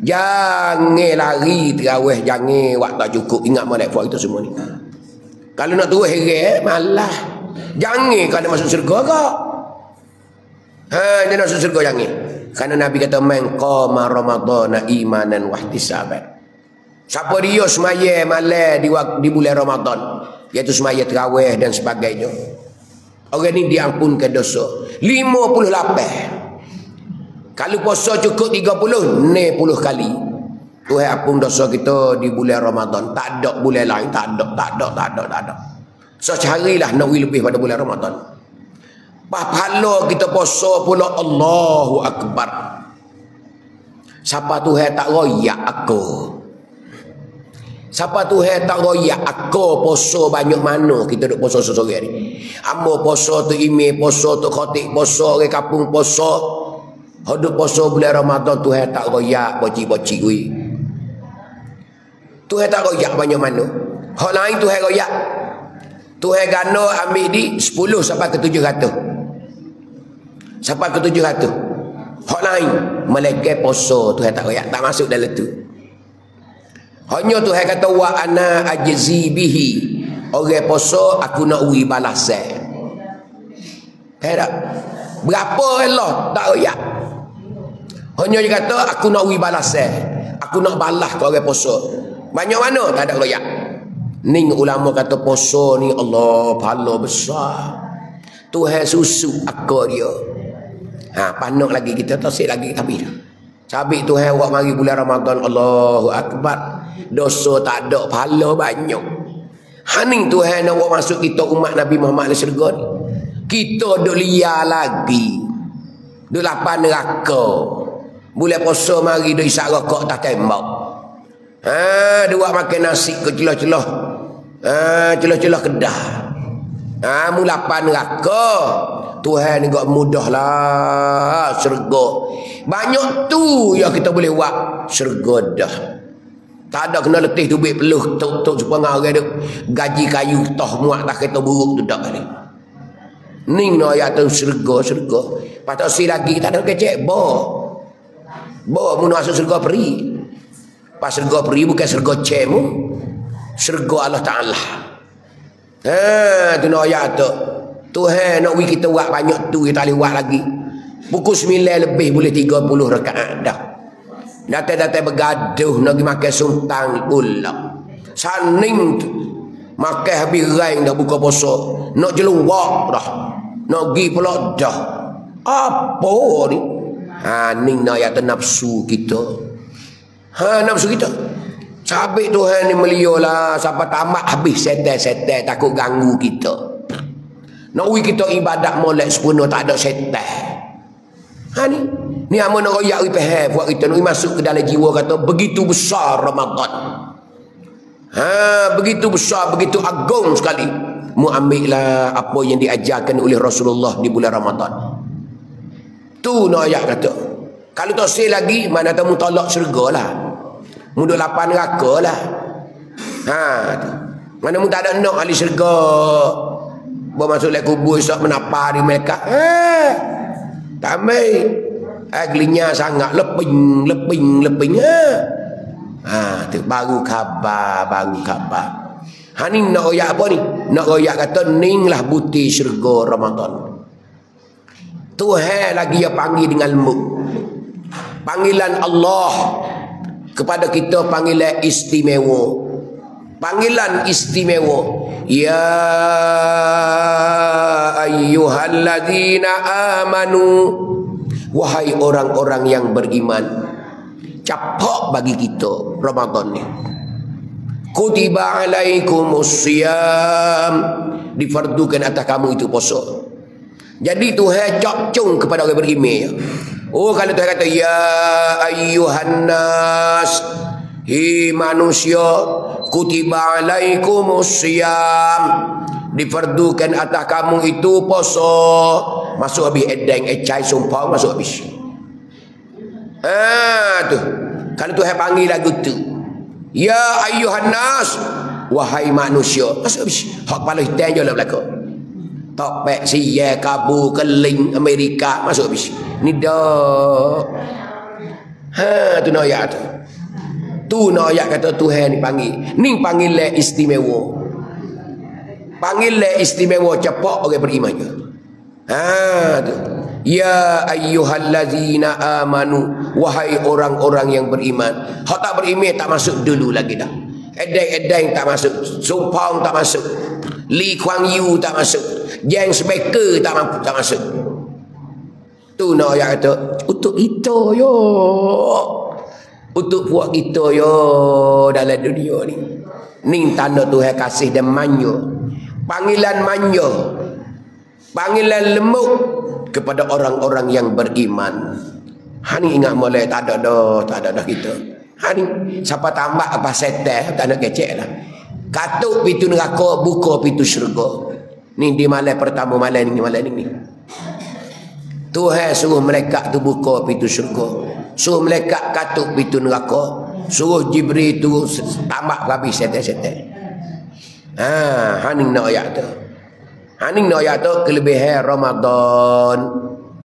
Jangan lari terawih, jangan waktu tak cukup. Ingat molek puak kita semua ni. Kalau nak turun heret, malah. Jangan kalau masuk syurga kau. Dia nak masuk syurga jangan. Kerana Nabi kata man qama ramadhana imanan wa ihtisaban. Siapa dia semaya malam di bulan Ramadan, iaitu semaya tarawih dan sebagainya, orang ni diampunkan dosa 58. Kalau puasa cukup 30, 60 kali Tuhan ampun dosa kita di bulan Ramadan. Tak ada bulan lain, tak ada. So carilah nak lebih pada bulan Ramadan. Pahala kita puasa pula Allahu Akbar. Siapa Tuhan tak royak aku? Siapa Tuhan tak royak aku puasa banyak mana kita duk puasa seorang ni? Amba puasa tu ime, puasa tu khatib, puasa orang kampung puasa. Hodok puasa bulan Ramadan Tuhan tak royak bocik-bocik we. Tuhan tak royak banyak mana. Hak lain Tuhan royak. Tuhan gano ambil di 10 sampai ke 700. Sampai ke 700. Hak lain malaikat puasa Tuhan tak royak, tak masuk dalam tu. Hanya Tuhan kata wa ana ajzi bihi. Orang puasa aku nak ui balasan. Tak? Berapa Allah tak royak. Hanya dia kata aku nak ui balasan. Aku nak balas ke orang puasa. Banyak mana tak ada royak. Ning ulama kata puasa ni Allah pahala besar. Tuhan susu akal dia. Panak lagi kita tasik lagi tapi sabit Tuhan awak mari bulan Ramadan Allahu Akbar. Dosa tak ada, pahala banyak. Haning Tuhan awak masuk kita umat Nabi Muhammad syurga ni. Kita duk liar lagi. Duk lapan neraka. Bulan puasa mari duk isap rokok tak tembak. Dua makan nasi ke celah-celah. Celah-celah kedah. Mulapan neraka. Tuhan ni gak mudahlah syurga. Banyak tu yang kita boleh buat syurga dah. Tak ada kena letih duit peluh tok supaya orang duk gaji kayu toh muat tak kereta buruk tu dak ni. Ning no ayat tu syurga. Patut si lagi tak ada kecek bo mun masuk syurga peri. Pas syurga peri bukan syurga cemu. Syurga Allah Taala. Tu no ayat tu. Tuhan nak kita buat banyak tu kita boleh buat lagi. Pukul 9 lebih boleh 30 rakaat dah. Datang-datang bergaduh nak pergi makan suntang pula. Saning makan habis rain dah buka puasa. Nak jeluak dah. Nak pergi pula dah. Apa ni? Ning nak ayat nafsu kita. Nafsu kita. Sabit Tuhan ni melialah sampai tamat habis setan-setan takut ganggu kita. Nak kita ibadat molek sepenuh tak ada setan. Ni amun nak royak wi buat kita nak masuk ke dalam jiwa kata begitu besar Ramadan. Begitu besar, begitu agung sekali. Mu ambillah apa yang diajarkan oleh Rasulullah di bulan Ramadan. Tu nak ayat kata. Kalau tak say lagi mana tahu tolak syurgalah. Mu duk lapan neraka lah. Mana mu tak ada nak ahli syurga. Masuk lek kubur esok menapa di mereka. Tak ambil. Aglinya sangat leping. Tu baru khabar. Ni nak royak apa ni? Nak royak kata ning lah buti syurga Ramadan. Tuhan lagi yang panggil dengan mu. Panggilan Allah kepada kita panggilan istimewa. Panggilan istimewa. Ya ayyuhalladzina amanu. Wahai orang-orang yang beriman. Capak bagi kita Ramadan ni. Kutiba alaikumusiyam. Difardukan atas kamu itu puasa. Jadi Tuhan cakcung kepada orang beriman. Kalau Tuhan kata ya ayyuhannas. Hi manusia, kutiba alaikumusiyam. Difardukan atas kamu itu puasa. Masuk habis edeng ecai sumpah masuk habis. Tu. Kalau Tuhan panggil lagu tu. Ya ayyuhan nas, wahai manusia. Masuk habis. Hak kepala hitam je lah belaka. Topek siya Kabul Keling Amerika masuk habis. Ni dah. Ha, tu nak ayat tu. Tu nak ayat kata Tuhan ni panggil. Ni panggil le istimewa. Panggil le istimewa cepat orang beriman je. Ha tu. Ya ayyuhallazina amanu, wahai orang-orang yang beriman. Hak tak beriman tak masuk dulu lagi dah. Edeng-edeng tak masuk, Sumpang tak masuk, Lee Kuan Yew tak masuk, James Baker tak masuk. Tu nak ayat kata untuk kita yo, untuk buat kita yo dalam dunia ni. Ni tanda Tuhan kasih dan manja. Panggilan manja, panggilan lembut kepada orang-orang yang beriman. Hani ingat mulai tak ada dah kita. Hani siapa tambah apa setel tak nak kecek lah. Katuk pintu neraka, buka pintu syurga. Ni di malam pertama malam ni. Tuhan suruh malaikat tu buka pintu syurga. Suruh malaikat katuk pintu neraka. Suruh Jibril tu tambah habis setel-setel. Ha, hani nak ayat tu. Hani nak ayat tu kelebihan Ramadan.